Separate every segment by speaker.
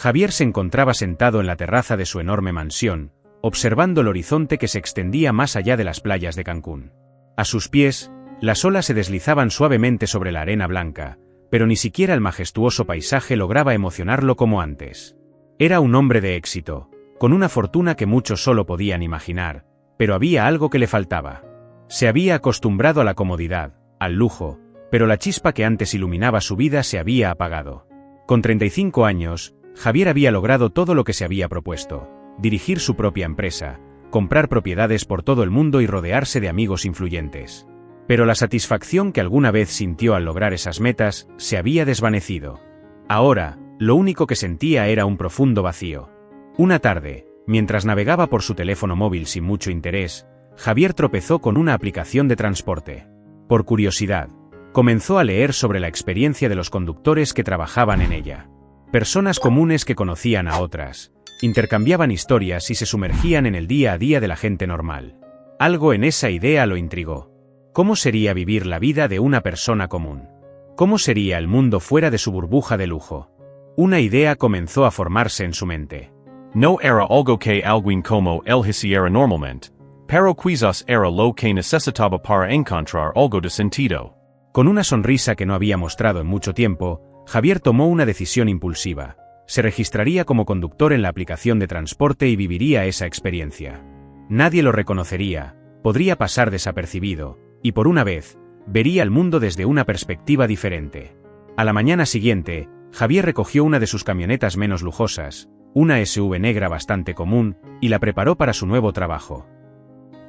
Speaker 1: Javier se encontraba sentado en la terraza de su enorme mansión, observando el horizonte que se extendía más allá de las playas de Cancún. A sus pies, las olas se deslizaban suavemente sobre la arena blanca, pero ni siquiera el majestuoso paisaje lograba emocionarlo como antes. Era un hombre de éxito, con una fortuna que muchos solo podían imaginar, pero había algo que le faltaba. Se había acostumbrado a la comodidad, al lujo, pero la chispa que antes iluminaba su vida se había apagado. Con 35 años, Javier había logrado todo lo que se había propuesto: dirigir su propia empresa, comprar propiedades por todo el mundo y rodearse de amigos influyentes. Pero la satisfacción que alguna vez sintió al lograr esas metas se había desvanecido. Ahora, lo único que sentía era un profundo vacío. Una tarde, mientras navegaba por su teléfono móvil sin mucho interés, Javier tropezó con una aplicación de transporte. Por curiosidad, comenzó a leer sobre la experiencia de los conductores que trabajaban en ella. Personas comunes que conocían a otras, intercambiaban historias y se sumergían en el día a día de la gente normal. Algo en esa idea lo intrigó. ¿Cómo sería vivir la vida de una persona común? ¿Cómo sería el mundo fuera de su burbuja de lujo? Una idea comenzó a formarse en su mente.
Speaker 2: No era algo que alguien como él hiciera normalmente, pero quizás era lo que necesitaba para encontrar algo de sentido.
Speaker 1: Con una sonrisa que no había mostrado en mucho tiempo, Javier tomó una decisión impulsiva. Se registraría como conductor en la aplicación de transporte y viviría esa experiencia. Nadie lo reconocería, podría pasar desapercibido, y por una vez, vería el mundo desde una perspectiva diferente. A la mañana siguiente, Javier recogió una de sus camionetas menos lujosas, una SUV negra bastante común, y la preparó para su nuevo trabajo.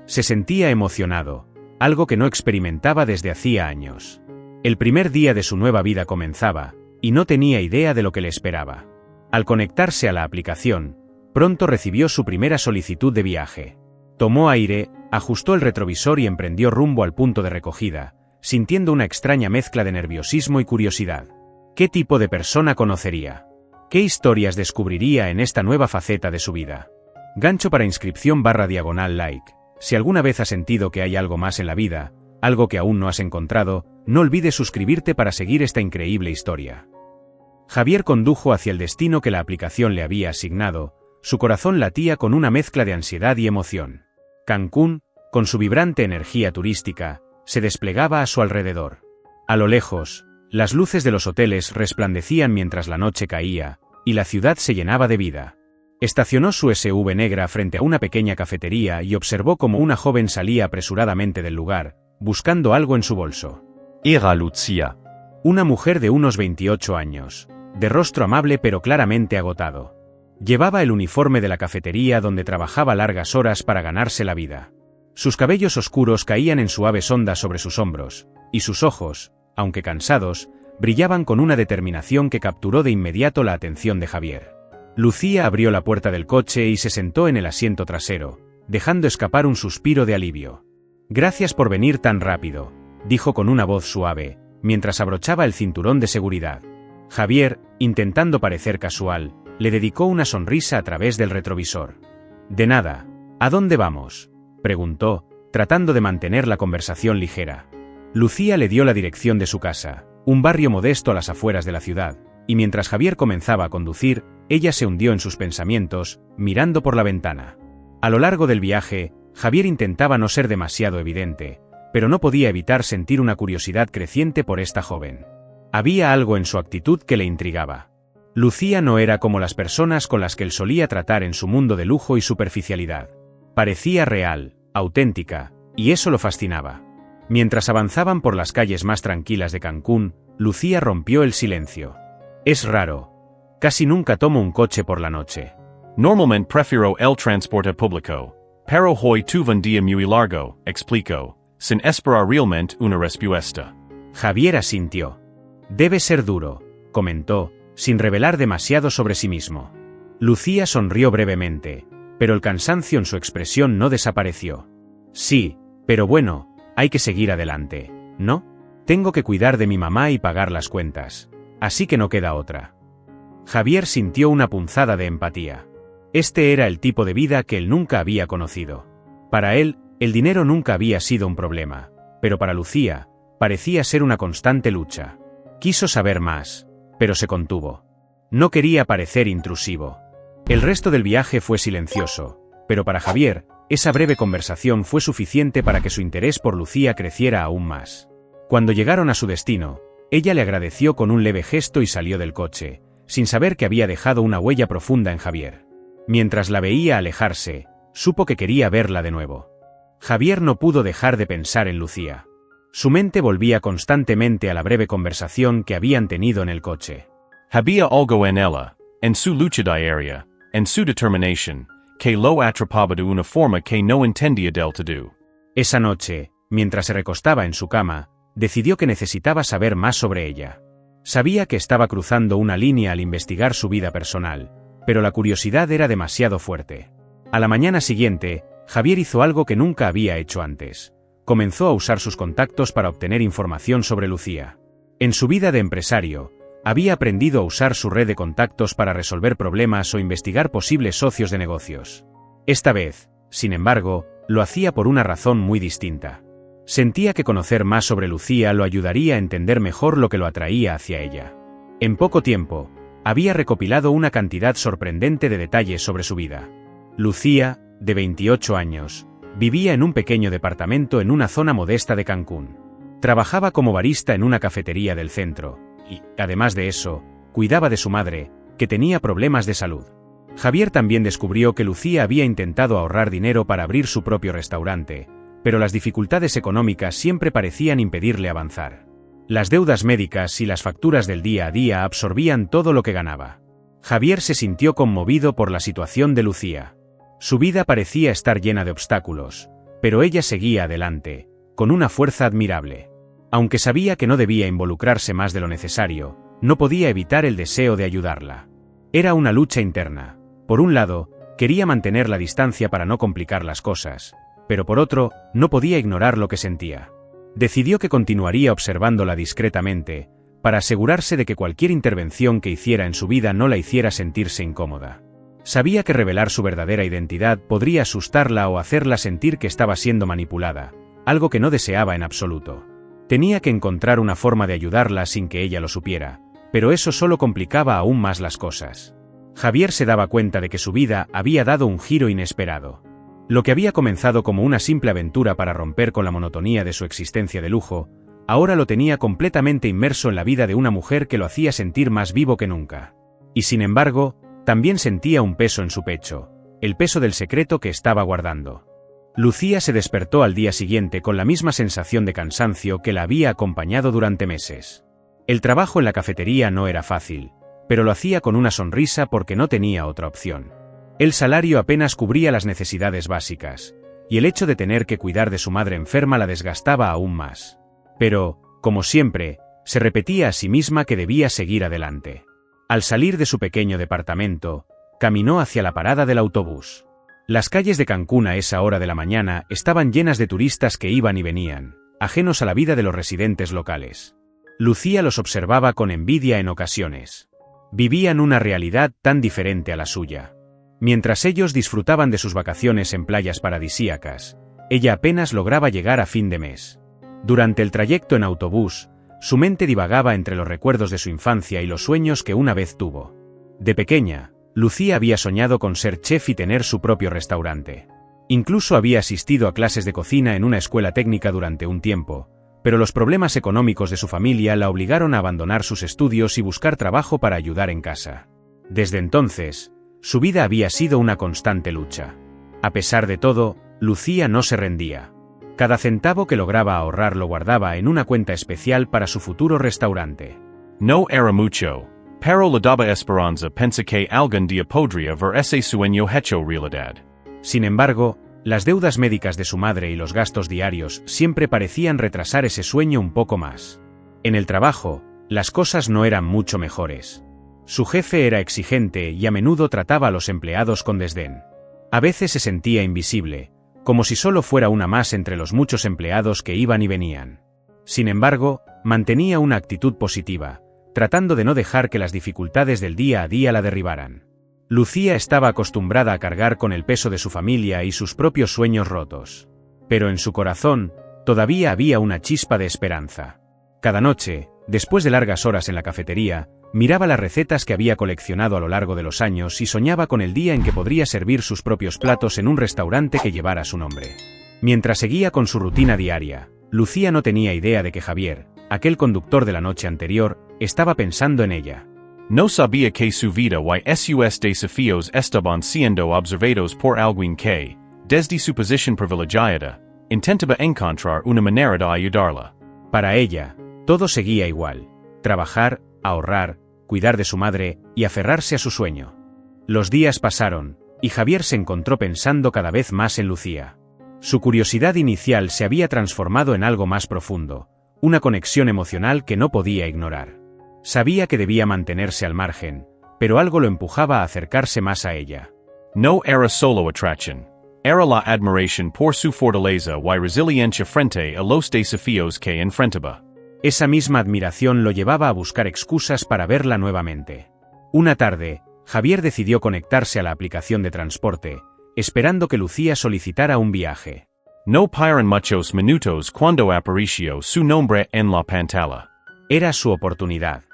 Speaker 1: Se sentía emocionado, algo que no experimentaba desde hacía años. El primer día de su nueva vida comenzaba, y no tenía idea de lo que le esperaba. Al conectarse a la aplicación, pronto recibió su primera solicitud de viaje. Tomó aire, ajustó el retrovisor y emprendió rumbo al punto de recogida, sintiendo una extraña mezcla de nerviosismo y curiosidad. ¿Qué tipo de persona conocería? ¿Qué historias descubriría en esta nueva faceta de su vida? Gancho para inscripción/like. Si alguna vez has sentido que hay algo más en la vida, algo que aún no has encontrado, no olvides suscribirte para seguir esta increíble historia. Javier condujo hacia el destino que la aplicación le había asignado. Su corazón latía con una mezcla de ansiedad y emoción. Cancún, con su vibrante energía turística, se desplegaba a su alrededor. A lo lejos, las luces de los hoteles resplandecían mientras la noche caía, y la ciudad se llenaba de vida. Estacionó su SUV negra frente a una pequeña cafetería y observó cómo una joven salía apresuradamente del lugar, buscando algo en su bolso.
Speaker 2: Era Lucía.
Speaker 1: Una mujer de unos 28 años, de rostro amable pero claramente agotado. Llevaba el uniforme de la cafetería donde trabajaba largas horas para ganarse la vida. Sus cabellos oscuros caían en suaves ondas sobre sus hombros, y sus ojos, aunque cansados, brillaban con una determinación que capturó de inmediato la atención de Javier. Lucía abrió la puerta del coche y se sentó en el asiento trasero, dejando escapar un suspiro de alivio. «Gracias por venir tan rápido», dijo con una voz suave, mientras abrochaba el cinturón de seguridad. Javier, intentando parecer casual, le dedicó una sonrisa a través del retrovisor. «De nada. ¿A dónde vamos?», preguntó, tratando de mantener la conversación ligera. Lucía le dio la dirección de su casa, un barrio modesto a las afueras de la ciudad, y mientras Javier comenzaba a conducir, ella se hundió en sus pensamientos, mirando por la ventana. A lo largo del viaje, Javier intentaba no ser demasiado evidente, pero no podía evitar sentir una curiosidad creciente por esta joven. Había algo en su actitud que le intrigaba. Lucía no era como las personas con las que él solía tratar en su mundo de lujo y superficialidad. Parecía real, auténtica, y eso lo fascinaba. Mientras avanzaban por las calles más tranquilas de Cancún, Lucía rompió el silencio. «Es raro. Casi nunca tomo un coche por la noche.
Speaker 2: Normalmente prefiero el transporte público, pero hoy tuve un día muy largo», explicó, sin esperar realmente una respuesta.
Speaker 1: Javier asintió. «Debe ser duro», comentó, sin revelar demasiado sobre sí mismo. Lucía sonrió brevemente, pero el cansancio en su expresión no desapareció. «Sí, pero bueno, hay que seguir adelante, ¿no? Tengo que cuidar de mi mamá y pagar las cuentas, así que no queda otra». Javier sintió una punzada de empatía. Este era el tipo de vida que él nunca había conocido. Para él, el dinero nunca había sido un problema, pero para Lucía, parecía ser una constante lucha. Quiso saber más, pero se contuvo. No quería parecer intrusivo. El resto del viaje fue silencioso, pero para Javier, esa breve conversación fue suficiente para que su interés por Lucía creciera aún más. Cuando llegaron a su destino, ella le agradeció con un leve gesto y salió del coche, sin saber que había dejado una huella profunda en Javier. Mientras la veía alejarse, supo que quería verla de nuevo. Javier no pudo dejar de pensar en Lucía. Su mente volvía constantemente a la breve conversación que habían tenido en el coche.
Speaker 2: Había algo en ella, en su lucha diaria, en su determinación, que lo atrapaba de una forma que no entendía del todo.
Speaker 1: Esa noche, mientras se recostaba en su cama, decidió que necesitaba saber más sobre ella. Sabía que estaba cruzando una línea al investigar su vida personal, pero la curiosidad era demasiado fuerte. A la mañana siguiente, Javier hizo algo que nunca había hecho antes. Comenzó a usar sus contactos para obtener información sobre Lucía. En su vida de empresario, había aprendido a usar su red de contactos para resolver problemas o investigar posibles socios de negocios. Esta vez, sin embargo, lo hacía por una razón muy distinta. Sentía que conocer más sobre Lucía lo ayudaría a entender mejor lo que lo atraía hacia ella. En poco tiempo, había recopilado una cantidad sorprendente de detalles sobre su vida. Lucía, de 28 años, vivía en un pequeño departamento en una zona modesta de Cancún. Trabajaba como barista en una cafetería del centro, y, además de eso, cuidaba de su madre, que tenía problemas de salud. Javier también descubrió que Lucía había intentado ahorrar dinero para abrir su propio restaurante, pero las dificultades económicas siempre parecían impedirle avanzar. Las deudas médicas y las facturas del día a día absorbían todo lo que ganaba. Javier se sintió conmovido por la situación de Lucía. Su vida parecía estar llena de obstáculos, pero ella seguía adelante, con una fuerza admirable. Aunque sabía que no debía involucrarse más de lo necesario, no podía evitar el deseo de ayudarla. Era una lucha interna. Por un lado, quería mantener la distancia para no complicar las cosas, pero por otro, no podía ignorar lo que sentía. Decidió que continuaría observándola discretamente, para asegurarse de que cualquier intervención que hiciera en su vida no la hiciera sentirse incómoda. Sabía que revelar su verdadera identidad podría asustarla o hacerla sentir que estaba siendo manipulada, algo que no deseaba en absoluto. Tenía que encontrar una forma de ayudarla sin que ella lo supiera, pero eso solo complicaba aún más las cosas. Javier se daba cuenta de que su vida había dado un giro inesperado. Lo que había comenzado como una simple aventura para romper con la monotonía de su existencia de lujo, ahora lo tenía completamente inmerso en la vida de una mujer que lo hacía sentir más vivo que nunca. Y sin embargo, también sentía un peso en su pecho, el peso del secreto que estaba guardando. Lucía se despertó al día siguiente con la misma sensación de cansancio que la había acompañado durante meses. El trabajo en la cafetería no era fácil, pero lo hacía con una sonrisa porque no tenía otra opción. El salario apenas cubría las necesidades básicas, y el hecho de tener que cuidar de su madre enferma la desgastaba aún más. Pero, como siempre, se repetía a sí misma que debía seguir adelante. Al salir de su pequeño departamento, caminó hacia la parada del autobús. Las calles de Cancún a esa hora de la mañana estaban llenas de turistas que iban y venían, ajenos a la vida de los residentes locales. Lucía los observaba con envidia en ocasiones. Vivían una realidad tan diferente a la suya. Mientras ellos disfrutaban de sus vacaciones en playas paradisíacas, ella apenas lograba llegar a fin de mes. Durante el trayecto en autobús, su mente divagaba entre los recuerdos de su infancia y los sueños que una vez tuvo. De pequeña, Lucía había soñado con ser chef y tener su propio restaurante. Incluso había asistido a clases de cocina en una escuela técnica durante un tiempo, pero los problemas económicos de su familia la obligaron a abandonar sus estudios y buscar trabajo para ayudar en casa. Desde entonces, su vida había sido una constante lucha. A pesar de todo, Lucía no se rendía. Cada centavo que lograba ahorrar lo guardaba en una cuenta especial para su futuro restaurante.
Speaker 2: No era mucho, pero la daba esperanza pensa que algún día podría ver ese sueño hecho realidad.
Speaker 1: Sin embargo, las deudas médicas de su madre y los gastos diarios siempre parecían retrasar ese sueño un poco más. En el trabajo, las cosas no eran mucho mejores. Su jefe era exigente y a menudo trataba a los empleados con desdén. A veces se sentía invisible, como si solo fuera una más entre los muchos empleados que iban y venían. Sin embargo, mantenía una actitud positiva, tratando de no dejar que las dificultades del día a día la derribaran. Lucía estaba acostumbrada a cargar con el peso de su familia y sus propios sueños rotos. Pero en su corazón, todavía había una chispa de esperanza. Cada noche, después de largas horas en la cafetería, Miraba las recetas que había coleccionado a lo largo de los años y soñaba con el día en que podría servir sus propios platos en un restaurante que llevara su nombre. Mientras seguía con su rutina diaria, Lucía no tenía idea de que Javier, aquel conductor de la noche anterior, estaba pensando en ella.
Speaker 2: No sabía que su vida y sus desafíos estaban siendo observados por alguien que, desde su posición privilegiada, intentaba encontrar una manera de ayudarla.
Speaker 1: Para ella, todo seguía igual: trabajar, ahorrar, cuidar de su madre y aferrarse a su sueño. Los días pasaron, y Javier se encontró pensando cada vez más en Lucía. Su curiosidad inicial se había transformado en algo más profundo, una conexión emocional que no podía ignorar. Sabía que debía mantenerse al margen, pero algo lo empujaba a acercarse más a ella.
Speaker 2: No era solo atracción. Era la admiración por su fortaleza y resiliencia frente a los desafíos que enfrentaba.
Speaker 1: Esa misma admiración lo llevaba a buscar excusas para verla nuevamente. Una tarde, Javier decidió conectarse a la aplicación de transporte, esperando que Lucía solicitara un viaje.
Speaker 2: No pasaron muchos minutos cuando apareció su nombre en la pantalla.
Speaker 1: Era su oportunidad.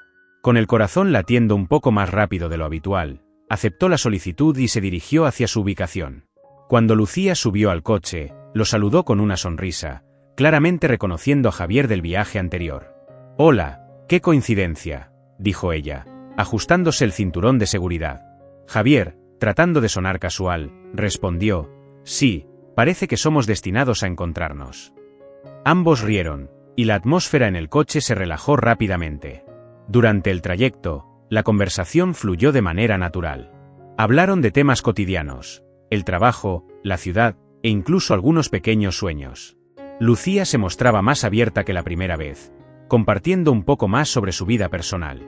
Speaker 1: Con el corazón latiendo un poco más rápido de lo habitual, aceptó la solicitud y se dirigió hacia su ubicación. Cuando Lucía subió al coche, lo saludó con una sonrisa, claramente reconociendo a Javier del viaje anterior. «Hola, qué coincidencia», dijo ella, ajustándose el cinturón de seguridad. Javier, tratando de sonar casual, respondió: «Sí, parece que somos destinados a encontrarnos». Ambos rieron, y la atmósfera en el coche se relajó rápidamente. Durante el trayecto, la conversación fluyó de manera natural. Hablaron de temas cotidianos: el trabajo, la ciudad, e incluso algunos pequeños sueños. Lucía se mostraba más abierta que la primera vez, compartiendo un poco más sobre su vida personal.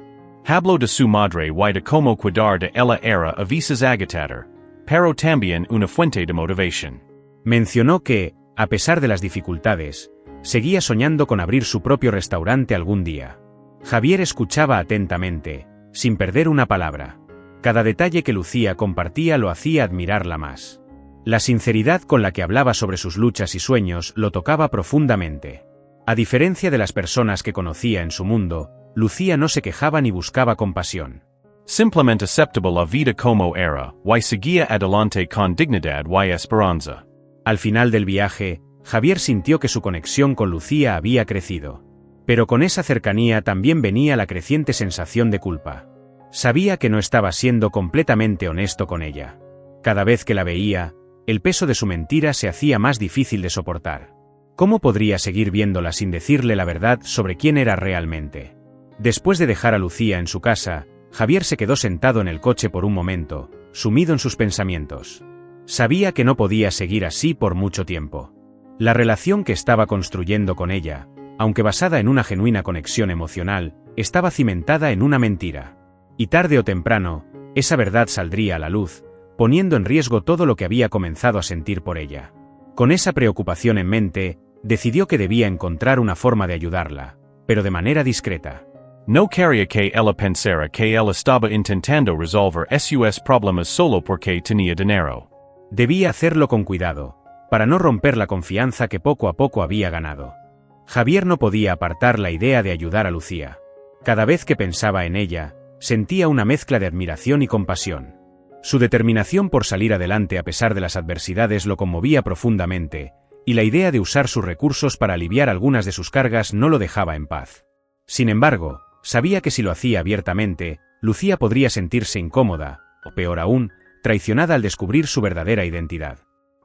Speaker 2: Habló de su madre y de cómo cuidar de ella era a veces agotador, pero también una fuente de motivación.
Speaker 1: Mencionó que, a pesar de las dificultades, seguía soñando con abrir su propio restaurante algún día. Javier escuchaba atentamente, sin perder una palabra. Cada detalle que Lucía compartía lo hacía admirarla más. La sinceridad con la que hablaba sobre sus luchas y sueños lo tocaba profundamente. A diferencia de las personas que conocía en su mundo, Lucía no se quejaba ni buscaba compasión.
Speaker 2: Simplemente aceptaba la vida como era, y seguía adelante con dignidad y esperanza.
Speaker 1: Al final del viaje, Javier sintió que su conexión con Lucía había crecido. Pero con esa cercanía también venía la creciente sensación de culpa. Sabía que no estaba siendo completamente honesto con ella. Cada vez que la veía, el peso de su mentira se hacía más difícil de soportar. ¿Cómo podría seguir viéndola sin decirle la verdad sobre quién era realmente? Después de dejar a Lucía en su casa, Javier se quedó sentado en el coche por un momento, sumido en sus pensamientos. Sabía que no podía seguir así por mucho tiempo. La relación que estaba construyendo con ella, aunque basada en una genuina conexión emocional, estaba cimentada en una mentira. Y tarde o temprano, esa verdad saldría a la luz, poniendo en riesgo todo lo que había comenzado a sentir por ella. Con esa preocupación en mente, decidió que debía encontrar una forma de ayudarla, pero de manera discreta.
Speaker 2: No quería que ella pensara que él estaba intentando resolver sus problemas solo porque tenía dinero.
Speaker 1: Debía hacerlo con cuidado, para no romper la confianza que poco a poco había ganado. Javier no podía apartar la idea de ayudar a Lucía. Cada vez que pensaba en ella, sentía una mezcla de admiración y compasión. Su determinación por salir adelante a pesar de las adversidades lo conmovía profundamente, y la idea de usar sus recursos para aliviar algunas de sus cargas no lo dejaba en paz. Sin embargo, sabía que si lo hacía abiertamente, Lucía podría sentirse incómoda, o peor aún, traicionada al descubrir su verdadera identidad.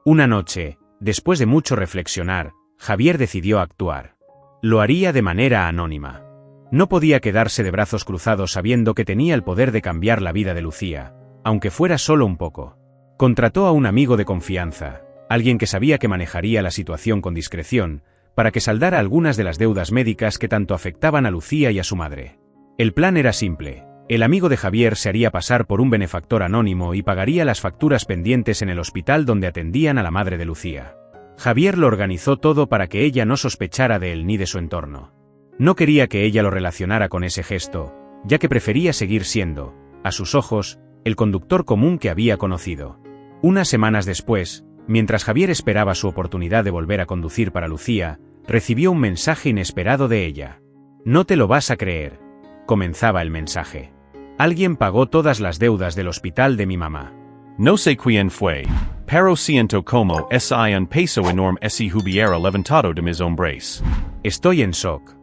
Speaker 1: Una noche, después de mucho reflexionar, Javier decidió actuar. Lo haría de manera anónima. No podía quedarse de brazos cruzados sabiendo que tenía el poder de cambiar la vida de Lucía, aunque fuera solo un poco. Contrató a un amigo de confianza, alguien que sabía que manejaría la situación con discreción, para que saldara algunas de las deudas médicas que tanto afectaban a Lucía y a su madre. El plan era simple: el amigo de Javier se haría pasar por un benefactor anónimo y pagaría las facturas pendientes en el hospital donde atendían a la madre de Lucía. Javier lo organizó todo para que ella no sospechara de él ni de su entorno. No quería que ella lo relacionara con ese gesto, ya que prefería seguir siendo, a sus ojos, el conductor común que había conocido. Unas semanas después, mientras Javier esperaba su oportunidad de volver a conducir para Lucía, recibió un mensaje inesperado de ella. «No te lo vas a creer», comenzaba el mensaje. Alguien pagó todas las deudas del hospital de mi mamá.
Speaker 2: No sé quién fue, pero siento como si un peso enorme si hubiera levantado de mis hombres.
Speaker 1: Estoy en shock.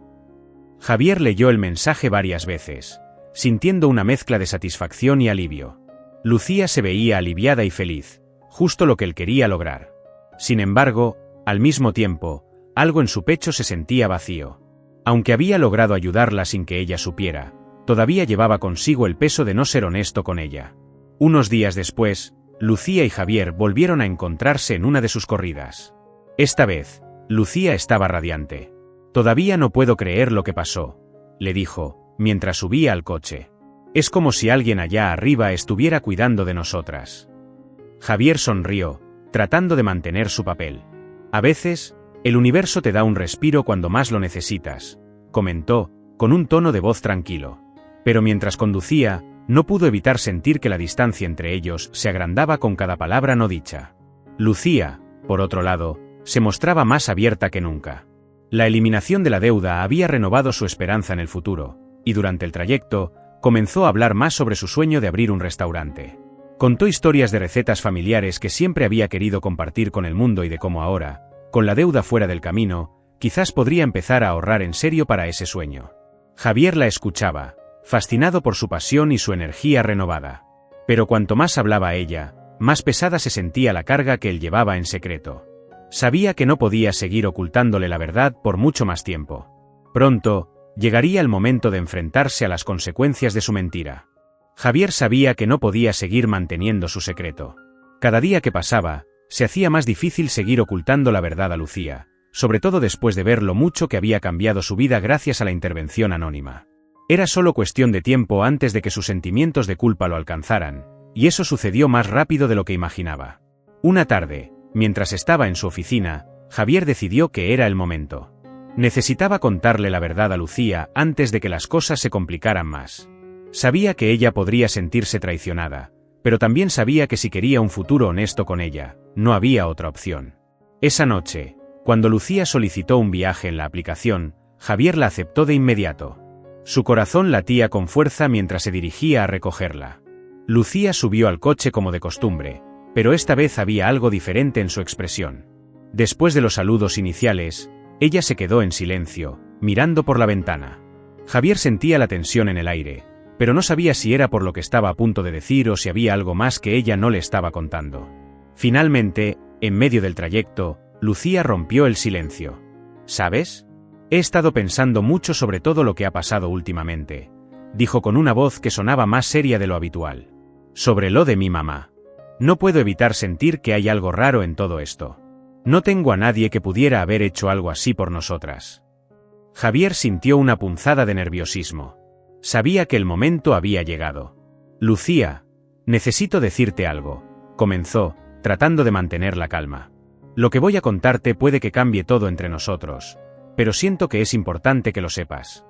Speaker 1: Javier leyó el mensaje varias veces, sintiendo una mezcla de satisfacción y alivio. Lucía se veía aliviada y feliz, justo lo que él quería lograr. Sin embargo, al mismo tiempo, algo en su pecho se sentía vacío. Aunque había logrado ayudarla sin que ella supiera, todavía llevaba consigo el peso de no ser honesto con ella. Unos días después, Lucía y Javier volvieron a encontrarse en una de sus corridas. Esta vez, Lucía estaba radiante. «Todavía no puedo creer lo que pasó», le dijo, mientras subía al coche. «Es como si alguien allá arriba estuviera cuidando de nosotras». Javier sonrió, tratando de mantener su papel. «A veces, el universo te da un respiro cuando más lo necesitas», comentó, con un tono de voz tranquilo. Pero mientras conducía, no pudo evitar sentir que la distancia entre ellos se agrandaba con cada palabra no dicha. Lucía, por otro lado, se mostraba más abierta que nunca. La eliminación de la deuda había renovado su esperanza en el futuro, y durante el trayecto, comenzó a hablar más sobre su sueño de abrir un restaurante. Contó historias de recetas familiares que siempre había querido compartir con el mundo y de cómo ahora, con la deuda fuera del camino, quizás podría empezar a ahorrar en serio para ese sueño. Javier la escuchaba, fascinado por su pasión y su energía renovada. Pero cuanto más hablaba ella, más pesada se sentía la carga que él llevaba en secreto. Sabía que no podía seguir ocultándole la verdad por mucho más tiempo. Pronto, llegaría el momento de enfrentarse a las consecuencias de su mentira. Javier sabía que no podía seguir manteniendo su secreto. Cada día que pasaba, se hacía más difícil seguir ocultando la verdad a Lucía, sobre todo después de ver lo mucho que había cambiado su vida gracias a la intervención anónima. Era solo cuestión de tiempo antes de que sus sentimientos de culpa lo alcanzaran, y eso sucedió más rápido de lo que imaginaba. Una tarde, mientras estaba en su oficina, Javier decidió que era el momento. Necesitaba contarle la verdad a Lucía antes de que las cosas se complicaran más. Sabía que ella podría sentirse traicionada, pero también sabía que si quería un futuro honesto con ella, no había otra opción. Esa noche, cuando Lucía solicitó un viaje en la aplicación, Javier la aceptó de inmediato. Su corazón latía con fuerza mientras se dirigía a recogerla. Lucía subió al coche como de costumbre, pero esta vez había algo diferente en su expresión. Después de los saludos iniciales, ella se quedó en silencio, mirando por la ventana. Javier sentía la tensión en el aire, pero no sabía si era por lo que estaba a punto de decir o si había algo más que ella no le estaba contando. Finalmente, en medio del trayecto, Lucía rompió el silencio. «¿Sabes? He estado pensando mucho sobre todo lo que ha pasado últimamente», dijo con una voz que sonaba más seria de lo habitual. «Sobre lo de mi mamá. No puedo evitar sentir que hay algo raro en todo esto. No tengo a nadie que pudiera haber hecho algo así por nosotras». Javier sintió una punzada de nerviosismo. Sabía que el momento había llegado. «Lucía, necesito decirte algo», comenzó, tratando de mantener la calma. «Lo que voy a contarte puede que cambie todo entre nosotros, pero siento que es importante que lo sepas».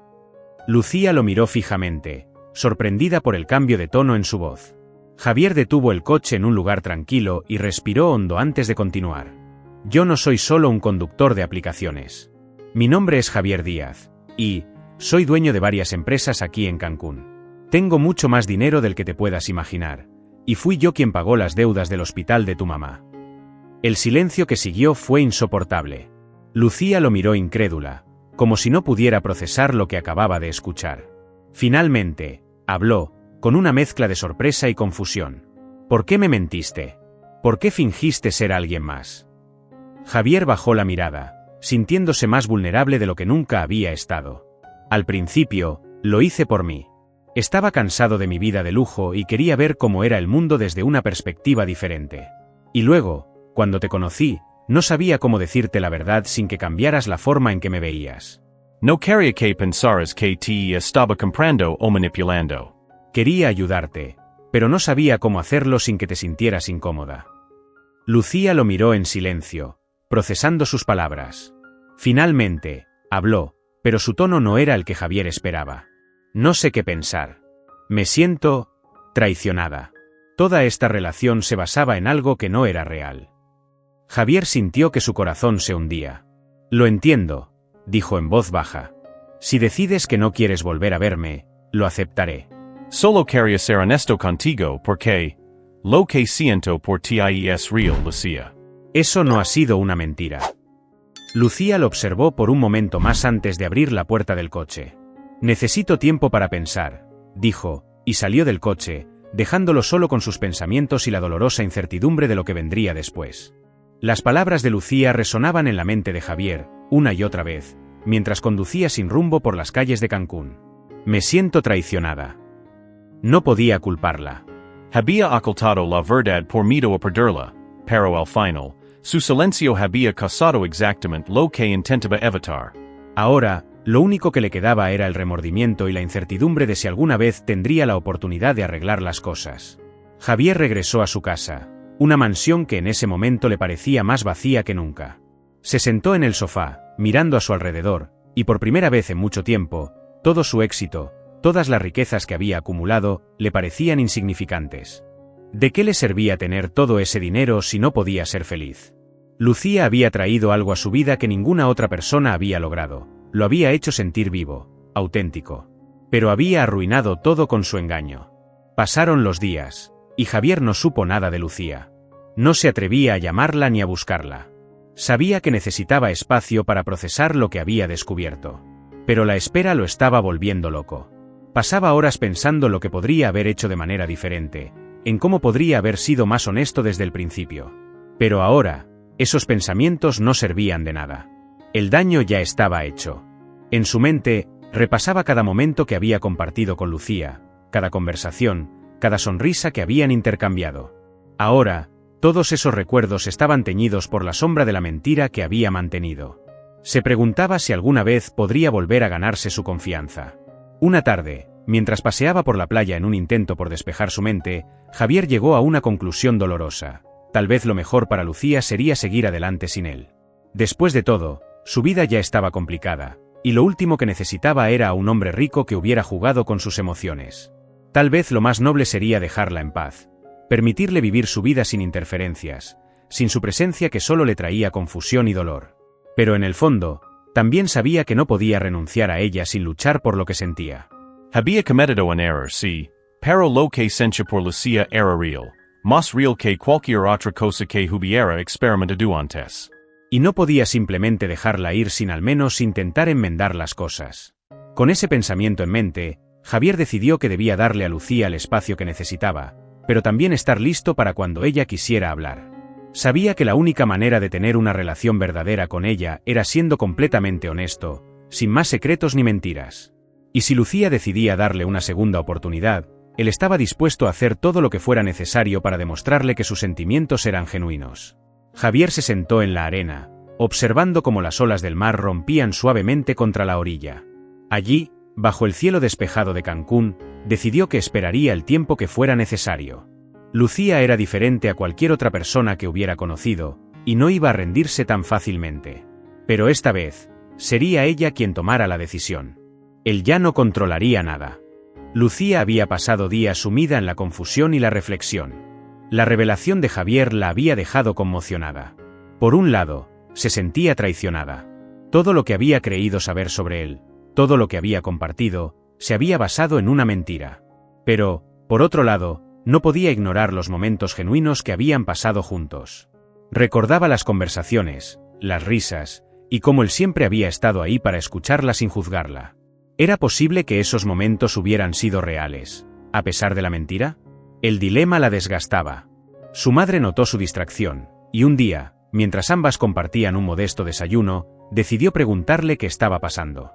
Speaker 1: Lucía lo miró fijamente, sorprendida por el cambio de tono en su voz. Javier detuvo el coche en un lugar tranquilo y respiró hondo antes de continuar. «Yo no soy solo un conductor de aplicaciones. Mi nombre es Javier Díaz, y soy dueño de varias empresas aquí en Cancún. Tengo mucho más dinero del que te puedas imaginar, y fui yo quien pagó las deudas del hospital de tu mamá». El silencio que siguió fue insoportable. Lucía lo miró incrédula, como si no pudiera procesar lo que acababa de escuchar. Finalmente, habló, con una mezcla de sorpresa y confusión. «¿Por qué me mentiste? ¿Por qué fingiste ser alguien más?» Javier bajó la mirada, sintiéndose más vulnerable de lo que nunca había estado. «Al principio, lo hice por mí. Estaba cansado de mi vida de lujo y quería ver cómo era el mundo desde una perspectiva diferente. Y luego, cuando te conocí, no sabía cómo decirte la verdad sin que cambiaras la forma en que me veías.
Speaker 2: No quería que pensaras que te estaba comprando o manipulando.
Speaker 1: Quería ayudarte, pero no sabía cómo hacerlo sin que te sintieras incómoda». Lucía lo miró en silencio, procesando sus palabras. Finalmente, habló, pero su tono no era el que Javier esperaba. «No sé qué pensar. Me siento traicionada. Toda esta relación se basaba en algo que no era real». Javier sintió que su corazón se hundía. «Lo entiendo», dijo en voz baja. «Si decides que no quieres volver a verme, lo aceptaré.
Speaker 2: Solo quería ser honesto contigo porque lo que siento por ti es real, Lucía.
Speaker 1: Eso no ha sido una mentira. Lucía lo observó por un momento más antes de abrir la puerta del coche. Necesito tiempo para pensar, dijo, y salió del coche, dejándolo solo con sus pensamientos y la dolorosa incertidumbre de lo que vendría después. Las palabras de Lucía resonaban en la mente de Javier, una y otra vez, mientras conducía sin rumbo por las calles de Cancún. Me siento traicionada. No podía culparla.
Speaker 2: Había ocultado la verdad por miedo a perderla, pero al final, su silencio había causado exactamente lo que intentaba evitar.
Speaker 1: Ahora, lo único que le quedaba era el remordimiento y la incertidumbre de si alguna vez tendría la oportunidad de arreglar las cosas. Javier regresó a su casa, una mansión que en ese momento le parecía más vacía que nunca. Se sentó en el sofá, mirando a su alrededor, y por primera vez en mucho tiempo, todo su éxito, todas las riquezas que había acumulado, le parecían insignificantes. ¿De qué le servía tener todo ese dinero si no podía ser feliz? Lucía había traído algo a su vida que ninguna otra persona había logrado. Lo había hecho sentir vivo, auténtico. Pero había arruinado todo con su engaño. Pasaron los días, y Javier no supo nada de Lucía. No se atrevía a llamarla ni a buscarla. Sabía que necesitaba espacio para procesar lo que había descubierto. Pero la espera lo estaba volviendo loco. Pasaba horas pensando lo que podría haber hecho de manera diferente, en cómo podría haber sido más honesto desde el principio. Pero ahora, esos pensamientos no servían de nada. El daño ya estaba hecho. En su mente, repasaba cada momento que había compartido con Lucía, cada conversación, cada sonrisa que habían intercambiado. Ahora, todos esos recuerdos estaban teñidos por la sombra de la mentira que había mantenido. Se preguntaba si alguna vez podría volver a ganarse su confianza. Una tarde, mientras paseaba por la playa en un intento por despejar su mente, Javier llegó a una conclusión dolorosa. Tal vez lo mejor para Lucía sería seguir adelante sin él. Después de todo, su vida ya estaba complicada, y lo último que necesitaba era a un hombre rico que hubiera jugado con sus emociones. Tal vez lo más noble sería dejarla en paz, permitirle vivir su vida sin interferencias, sin su presencia que solo le traía confusión y dolor. Pero en el fondo, también sabía que no podía renunciar a ella sin luchar por lo que sentía.
Speaker 2: Había cometido un error, sí, pero lo que sentía por Lucía era real, más real que cualquier otra cosa que hubiera experimentado antes.
Speaker 1: Y no podía simplemente dejarla ir sin al menos intentar enmendar las cosas. Con ese pensamiento en mente, Javier decidió que debía darle a Lucía el espacio que necesitaba, pero también estar listo para cuando ella quisiera hablar. Sabía que la única manera de tener una relación verdadera con ella era siendo completamente honesto, sin más secretos ni mentiras. Y si Lucía decidía darle una segunda oportunidad, él estaba dispuesto a hacer todo lo que fuera necesario para demostrarle que sus sentimientos eran genuinos. Javier se sentó en la arena, observando cómo las olas del mar rompían suavemente contra la orilla. Allí, bajo el cielo despejado de Cancún, decidió que esperaría el tiempo que fuera necesario. Lucía era diferente a cualquier otra persona que hubiera conocido, y no iba a rendirse tan fácilmente. Pero esta vez, sería ella quien tomara la decisión. Él ya no controlaría nada. Lucía había pasado días sumida en la confusión y la reflexión. La revelación de Javier la había dejado conmocionada. Por un lado, se sentía traicionada. Todo lo que había creído saber sobre él, todo lo que había compartido, se había basado en una mentira. Pero, por otro lado, no podía ignorar los momentos genuinos que habían pasado juntos. Recordaba las conversaciones, las risas, y cómo él siempre había estado ahí para escucharla sin juzgarla. ¿Era posible que esos momentos hubieran sido reales, a pesar de la mentira? El dilema la desgastaba. Su madre notó su distracción, y un día, mientras ambas compartían un modesto desayuno, decidió preguntarle qué estaba pasando.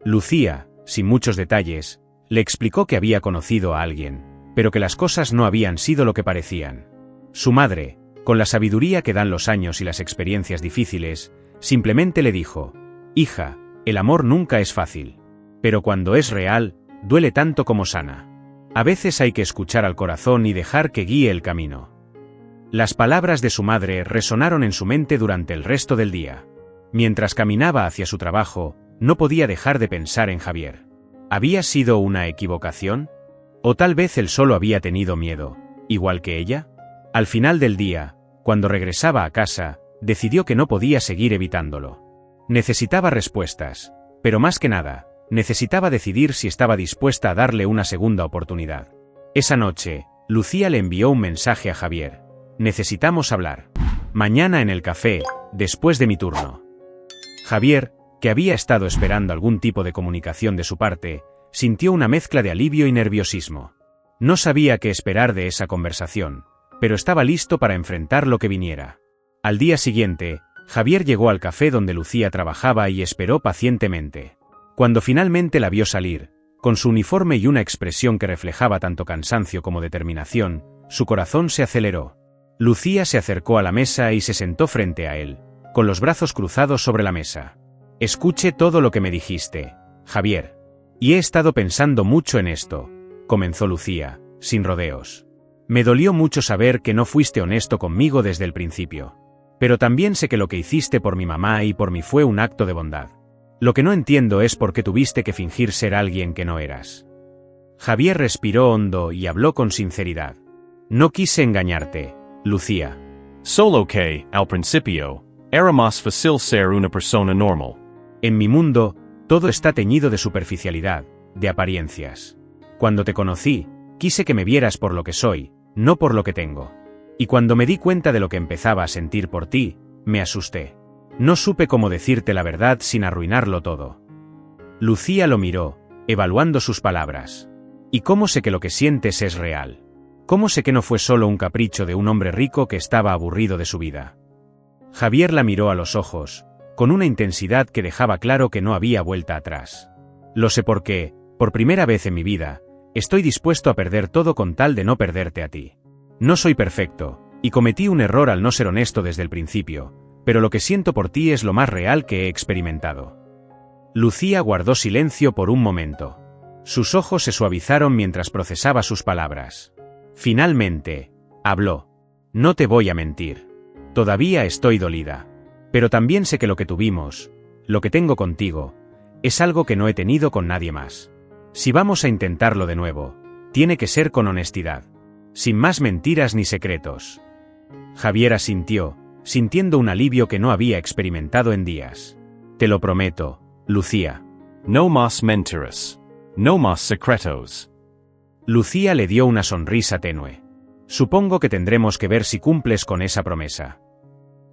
Speaker 1: Lucía, sin muchos detalles, le explicó que había conocido a alguien, pero que las cosas no habían sido lo que parecían. Su madre, con la sabiduría que dan los años y las experiencias difíciles, simplemente le dijo: «Hija, el amor nunca es fácil. Pero cuando es real, duele tanto como sana. A veces hay que escuchar al corazón y dejar que guíe el camino». Las palabras de su madre resonaron en su mente durante el resto del día. Mientras caminaba hacia su trabajo, no podía dejar de pensar en Javier. ¿Había sido una equivocación? ¿O tal vez él solo había tenido miedo, igual que ella? Al final del día, cuando regresaba a casa, decidió que no podía seguir evitándolo. Necesitaba respuestas, pero más que nada, Necesitaba decidir si estaba dispuesta a darle una segunda oportunidad. Esa noche, Lucía le envió un mensaje a Javier. Necesitamos hablar. Mañana en el café, después de mi turno. Javier, que había estado esperando algún tipo de comunicación de su parte, sintió una mezcla de alivio y nerviosismo. No sabía qué esperar de esa conversación, pero estaba listo para enfrentar lo que viniera. Al día siguiente, Javier llegó al café donde Lucía trabajaba y esperó pacientemente. Cuando finalmente la vio salir, con su uniforme y una expresión que reflejaba tanto cansancio como determinación, su corazón se aceleró. Lucía se acercó a la mesa y se sentó frente a él, con los brazos cruzados sobre la mesa. Escuché todo lo que me dijiste, Javier. Y he estado pensando mucho en esto, comenzó Lucía, sin rodeos. Me dolió mucho saber que no fuiste honesto conmigo desde el principio. Pero también sé que lo que hiciste por mi mamá y por mí fue un acto de bondad. Lo que no entiendo es por qué tuviste que fingir ser alguien que no eras. Javier respiró hondo y habló con sinceridad. No quise engañarte, Lucía.
Speaker 2: Solo que, al principio, era más fácil ser una persona normal.
Speaker 1: En mi mundo, todo está teñido de superficialidad, de apariencias. Cuando te conocí, quise que me vieras por lo que soy, no por lo que tengo. Y cuando me di cuenta de lo que empezaba a sentir por ti, me asusté. No supe cómo decirte la verdad sin arruinarlo todo. Lucía lo miró, evaluando sus palabras. ¿Y cómo sé que lo que sientes es real? ¿Cómo sé que no fue solo un capricho de un hombre rico que estaba aburrido de su vida? Javier la miró a los ojos, con una intensidad que dejaba claro que no había vuelta atrás. Lo sé porque, por primera vez en mi vida, estoy dispuesto a perder todo con tal de no perderte a ti. No soy perfecto, y cometí un error al no ser honesto desde el principio, pero lo que siento por ti es lo más real que he experimentado. Lucía guardó silencio por un momento. Sus ojos se suavizaron mientras procesaba sus palabras. Finalmente, habló. No te voy a mentir. Todavía estoy dolida. Pero también sé que lo que tuvimos, lo que tengo contigo, es algo que no he tenido con nadie más. Si vamos a intentarlo de nuevo, tiene que ser con honestidad. Sin más mentiras ni secretos. Javier asintió, sintiendo un alivio que no había experimentado en días. Te lo prometo, Lucía.
Speaker 2: No más mentiras. No más secretos.
Speaker 1: Lucía le dio una sonrisa tenue. Supongo que tendremos que ver si cumples con esa promesa.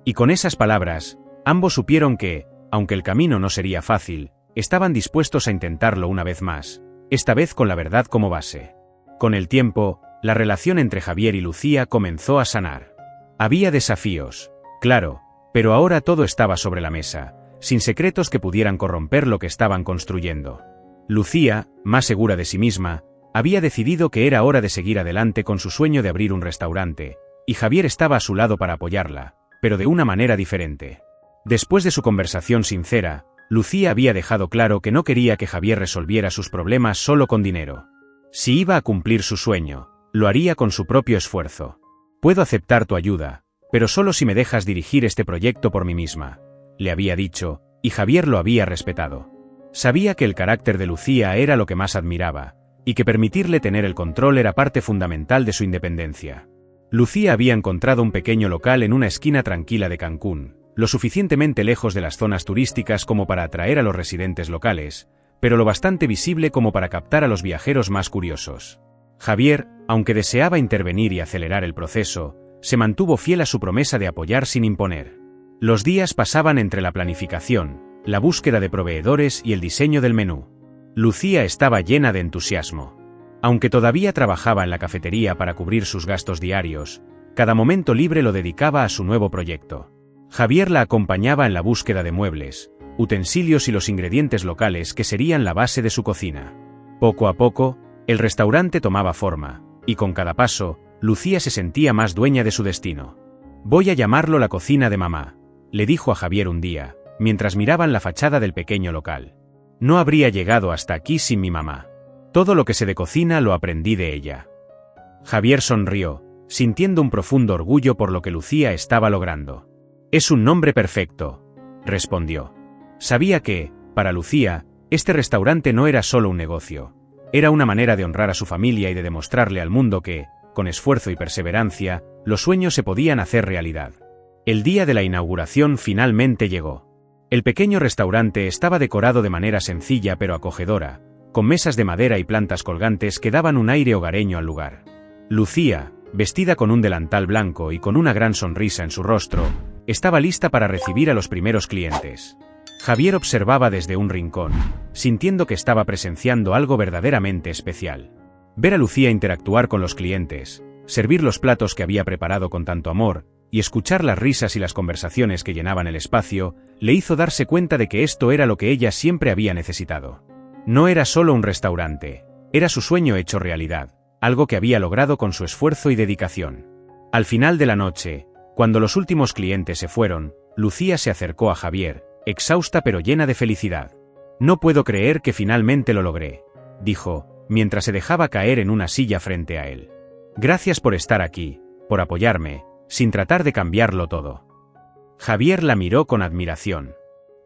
Speaker 1: Y con esas palabras, ambos supieron que, aunque el camino no sería fácil, estaban dispuestos a intentarlo una vez más, esta vez con la verdad como base. Con el tiempo, la relación entre Javier y Lucía comenzó a sanar. Había desafíos, claro, pero ahora todo estaba sobre la mesa, sin secretos que pudieran corromper lo que estaban construyendo. Lucía, más segura de sí misma, había decidido que era hora de seguir adelante con su sueño de abrir un restaurante, y Javier estaba a su lado para apoyarla, pero de una manera diferente. Después de su conversación sincera, Lucía había dejado claro que no quería que Javier resolviera sus problemas solo con dinero. Si iba a cumplir su sueño, lo haría con su propio esfuerzo. Puedo aceptar tu ayuda, pero solo si me dejas dirigir este proyecto por mí misma, le había dicho, y Javier lo había respetado. Sabía que el carácter de Lucía era lo que más admiraba, y que permitirle tener el control era parte fundamental de su independencia. Lucía había encontrado un pequeño local en una esquina tranquila de Cancún, lo suficientemente lejos de las zonas turísticas como para atraer a los residentes locales, pero lo bastante visible como para captar a los viajeros más curiosos. Javier, aunque deseaba intervenir y acelerar el proceso, se mantuvo fiel a su promesa de apoyar sin imponer. Los días pasaban entre la planificación, la búsqueda de proveedores y el diseño del menú. Lucía estaba llena de entusiasmo. Aunque todavía trabajaba en la cafetería para cubrir sus gastos diarios, cada momento libre lo dedicaba a su nuevo proyecto. Javier la acompañaba en la búsqueda de muebles, utensilios y los ingredientes locales que serían la base de su cocina. Poco a poco, el restaurante tomaba forma, y con cada paso, Lucía se sentía más dueña de su destino. Voy a llamarlo la cocina de mamá, le dijo a Javier un día, mientras miraban la fachada del pequeño local. No habría llegado hasta aquí sin mi mamá. Todo lo que sé de cocina lo aprendí de ella. Javier sonrió, sintiendo un profundo orgullo por lo que Lucía estaba logrando. Es un nombre perfecto, respondió. Sabía que, para Lucía, este restaurante no era solo un negocio. Era una manera de honrar a su familia y de demostrarle al mundo que, con esfuerzo y perseverancia, los sueños se podían hacer realidad. El día de la inauguración finalmente llegó. El pequeño restaurante estaba decorado de manera sencilla pero acogedora, con mesas de madera y plantas colgantes que daban un aire hogareño al lugar. Lucía, vestida con un delantal blanco y con una gran sonrisa en su rostro, estaba lista para recibir a los primeros clientes. Javier observaba desde un rincón, sintiendo que estaba presenciando algo verdaderamente especial. Ver a Lucía interactuar con los clientes, servir los platos que había preparado con tanto amor, y escuchar las risas y las conversaciones que llenaban el espacio, le hizo darse cuenta de que esto era lo que ella siempre había necesitado. No era solo un restaurante, era su sueño hecho realidad, algo que había logrado con su esfuerzo y dedicación. Al final de la noche, cuando los últimos clientes se fueron, Lucía se acercó a Javier, exhausta pero llena de felicidad. «No puedo creer que finalmente lo logré», dijo, mientras se dejaba caer en una silla frente a él. «Gracias por estar aquí, por apoyarme, sin tratar de cambiarlo todo». Javier la miró con admiración.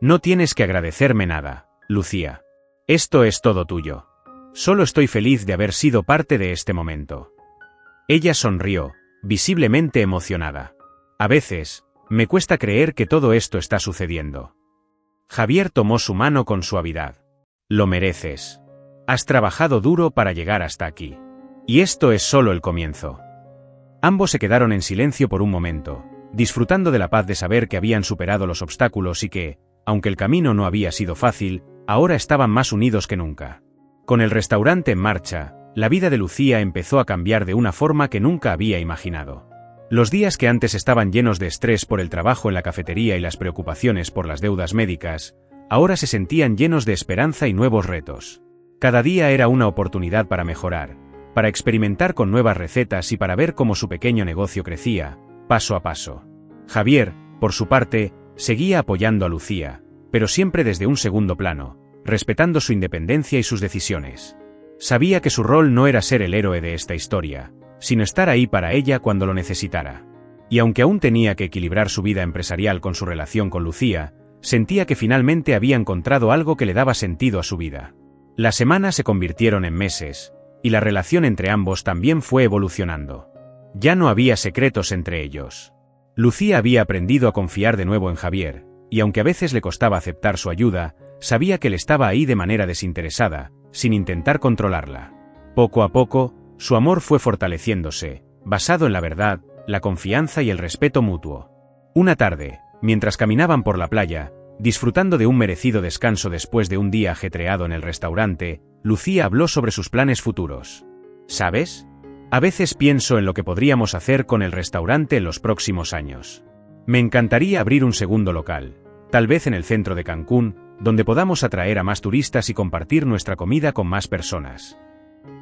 Speaker 1: «No tienes que agradecerme nada, Lucía. Esto es todo tuyo. Solo estoy feliz de haber sido parte de este momento». Ella sonrió, visiblemente emocionada. «A veces, me cuesta creer que todo esto está sucediendo». Javier tomó su mano con suavidad. «Lo mereces. Has trabajado duro para llegar hasta aquí. Y esto es solo el comienzo». Ambos se quedaron en silencio por un momento, disfrutando de la paz de saber que habían superado los obstáculos y que, aunque el camino no había sido fácil, ahora estaban más unidos que nunca. Con el restaurante en marcha, la vida de Lucía empezó a cambiar de una forma que nunca había imaginado. Los días que antes estaban llenos de estrés por el trabajo en la cafetería y las preocupaciones por las deudas médicas, ahora se sentían llenos de esperanza y nuevos retos. Cada día era una oportunidad para mejorar, para experimentar con nuevas recetas y para ver cómo su pequeño negocio crecía, paso a paso. Javier, por su parte, seguía apoyando a Lucía, pero siempre desde un segundo plano, respetando su independencia y sus decisiones. Sabía que su rol no era ser el héroe de esta historia, sino estar ahí para ella cuando lo necesitara. Y aunque aún tenía que equilibrar su vida empresarial con su relación con Lucía, sentía que finalmente había encontrado algo que le daba sentido a su vida. Las semanas se convirtieron en meses, y la relación entre ambos también fue evolucionando. Ya no había secretos entre ellos. Lucía había aprendido a confiar de nuevo en Javier, y aunque a veces le costaba aceptar su ayuda, sabía que él estaba ahí de manera desinteresada, sin intentar controlarla. Poco a poco, su amor fue fortaleciéndose, basado en la verdad, la confianza y el respeto mutuo. Una tarde, mientras caminaban por la playa, disfrutando de un merecido descanso después de un día ajetreado en el restaurante, Lucía habló sobre sus planes futuros. «¿Sabes? A veces pienso en lo que podríamos hacer con el restaurante en los próximos años. Me encantaría abrir un segundo local, tal vez en el centro de Cancún, donde podamos atraer a más turistas y compartir nuestra comida con más personas».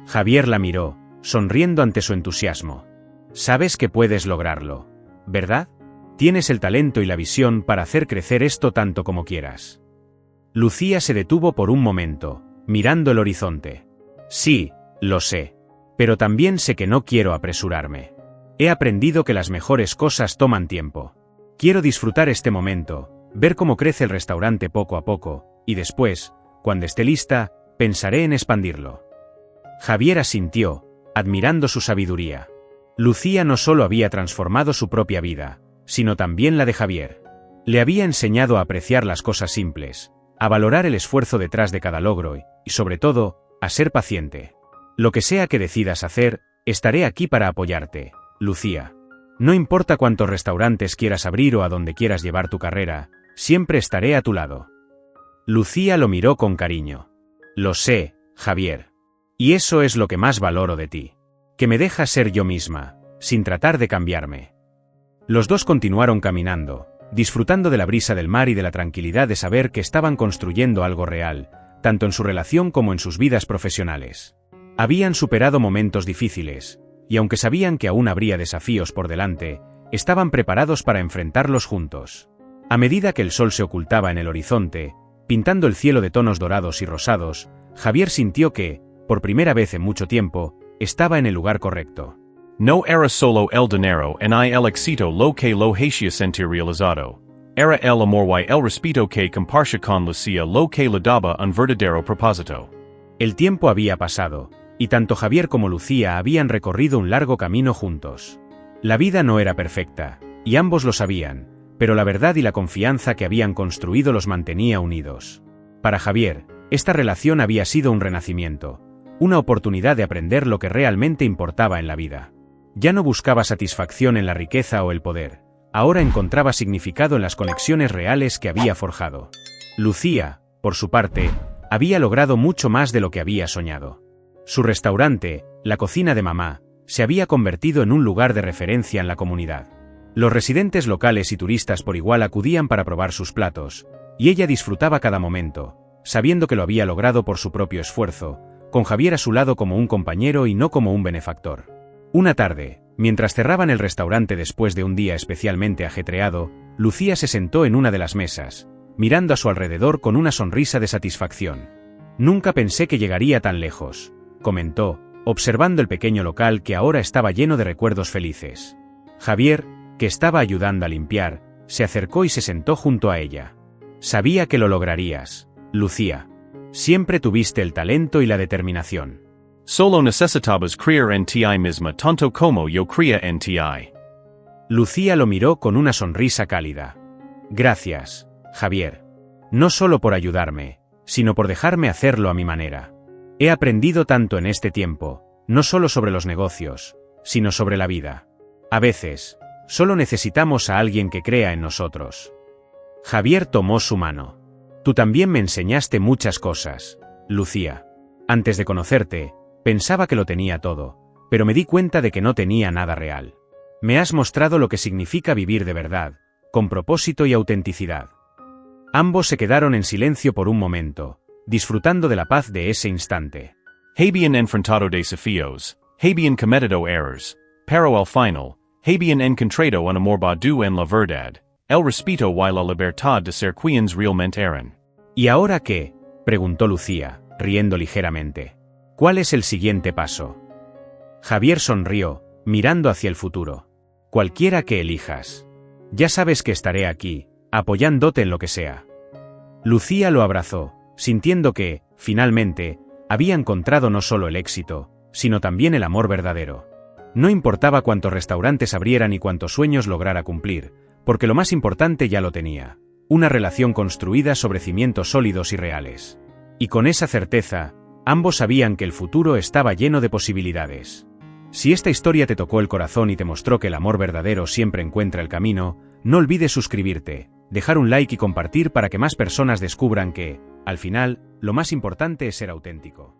Speaker 1: Javier la miró, sonriendo ante su entusiasmo. «Sabes que puedes lograrlo, ¿verdad? Tienes el talento y la visión para hacer crecer esto tanto como quieras». Lucía se detuvo por un momento, mirando el horizonte. «Sí, lo sé. Pero también sé que no quiero apresurarme. He aprendido que las mejores cosas toman tiempo. Quiero disfrutar este momento, ver cómo crece el restaurante poco a poco, y después, cuando esté lista, pensaré en expandirlo». Javier asintió, admirando su sabiduría. Lucía no solo había transformado su propia vida, sino también la de Javier. Le había enseñado a apreciar las cosas simples, a valorar el esfuerzo detrás de cada logro y, sobre todo, a ser paciente. «Lo que sea que decidas hacer, estaré aquí para apoyarte, Lucía. No importa cuántos restaurantes quieras abrir o a dónde quieras llevar tu carrera, siempre estaré a tu lado». Lucía lo miró con cariño. «Lo sé, Javier. Y eso es lo que más valoro de ti. Que me dejas ser yo misma, sin tratar de cambiarme». Los dos continuaron caminando, disfrutando de la brisa del mar y de la tranquilidad de saber que estaban construyendo algo real, tanto en su relación como en sus vidas profesionales. Habían superado momentos difíciles, y aunque sabían que aún habría desafíos por delante, estaban preparados para enfrentarlos juntos. A medida que el sol se ocultaba en el horizonte, pintando el cielo de tonos dorados y rosados, Javier sintió que, por primera vez en mucho tiempo, estaba en el lugar correcto.
Speaker 2: No era solo el dinero en el éxito lo que lo hacía sentir realizado. Era el amor y el respeto que compartía con Lucía lo que le daba un verdadero propósito.
Speaker 1: El tiempo había pasado, y tanto Javier como Lucía habían recorrido un largo camino juntos. La vida no era perfecta, y ambos lo sabían, pero la verdad y la confianza que habían construido los mantenía unidos. Para Javier, esta relación había sido un renacimiento, una oportunidad de aprender lo que realmente importaba en la vida. Ya no buscaba satisfacción en la riqueza o el poder, ahora encontraba significado en las conexiones reales que había forjado. Lucía, por su parte, había logrado mucho más de lo que había soñado. Su restaurante, la cocina de mamá, se había convertido en un lugar de referencia en la comunidad. Los residentes locales y turistas por igual acudían para probar sus platos, y ella disfrutaba cada momento, sabiendo que lo había logrado por su propio esfuerzo, con Javier a su lado como un compañero y no como un benefactor. Una tarde, mientras cerraban el restaurante después de un día especialmente ajetreado, Lucía se sentó en una de las mesas, mirando a su alrededor con una sonrisa de satisfacción. «Nunca pensé que llegaría tan lejos», comentó, observando el pequeño local que ahora estaba lleno de recuerdos felices. Javier, que estaba ayudando a limpiar, se acercó y se sentó junto a ella. «Sabía que lo lograrías, Lucía. Siempre tuviste el talento y la determinación».
Speaker 2: Solo necesitabas creer en ti misma tanto como yo creía en ti.
Speaker 1: Lucía lo miró con una sonrisa cálida. «Gracias, Javier. No solo por ayudarme, sino por dejarme hacerlo a mi manera. He aprendido tanto en este tiempo, no solo sobre los negocios, sino sobre la vida. A veces, solo necesitamos a alguien que crea en nosotros». Javier tomó su mano. «Tú también me enseñaste muchas cosas, Lucía. Antes de conocerte, pensaba que lo tenía todo, pero me di cuenta de que no tenía nada real. Me has mostrado lo que significa vivir de verdad, con propósito y autenticidad». Ambos se quedaron en silencio por un momento, disfrutando de la paz de ese instante.
Speaker 2: Habían enfrentado desafíos, habían cometido errores, pero al final, habían encontrado un amor badu en la verdad, el respeto y la libertad de ser quienes realmente eran.
Speaker 1: «¿Y ahora qué?», preguntó Lucía, riendo ligeramente. «¿Cuál es el siguiente paso?». Javier sonrió, mirando hacia el futuro. «Cualquiera que elijas. Ya sabes que estaré aquí, apoyándote en lo que sea». Lucía lo abrazó, sintiendo que, finalmente, había encontrado no solo el éxito, sino también el amor verdadero. No importaba cuántos restaurantes abrieran y cuántos sueños lograra cumplir, porque lo más importante ya lo tenía: una relación construida sobre cimientos sólidos y reales. Y con esa certeza, ambos sabían que el futuro estaba lleno de posibilidades. Si esta historia te tocó el corazón y te mostró que el amor verdadero siempre encuentra el camino, no olvides suscribirte, dejar un like y compartir para que más personas descubran que, al final, lo más importante es ser auténtico.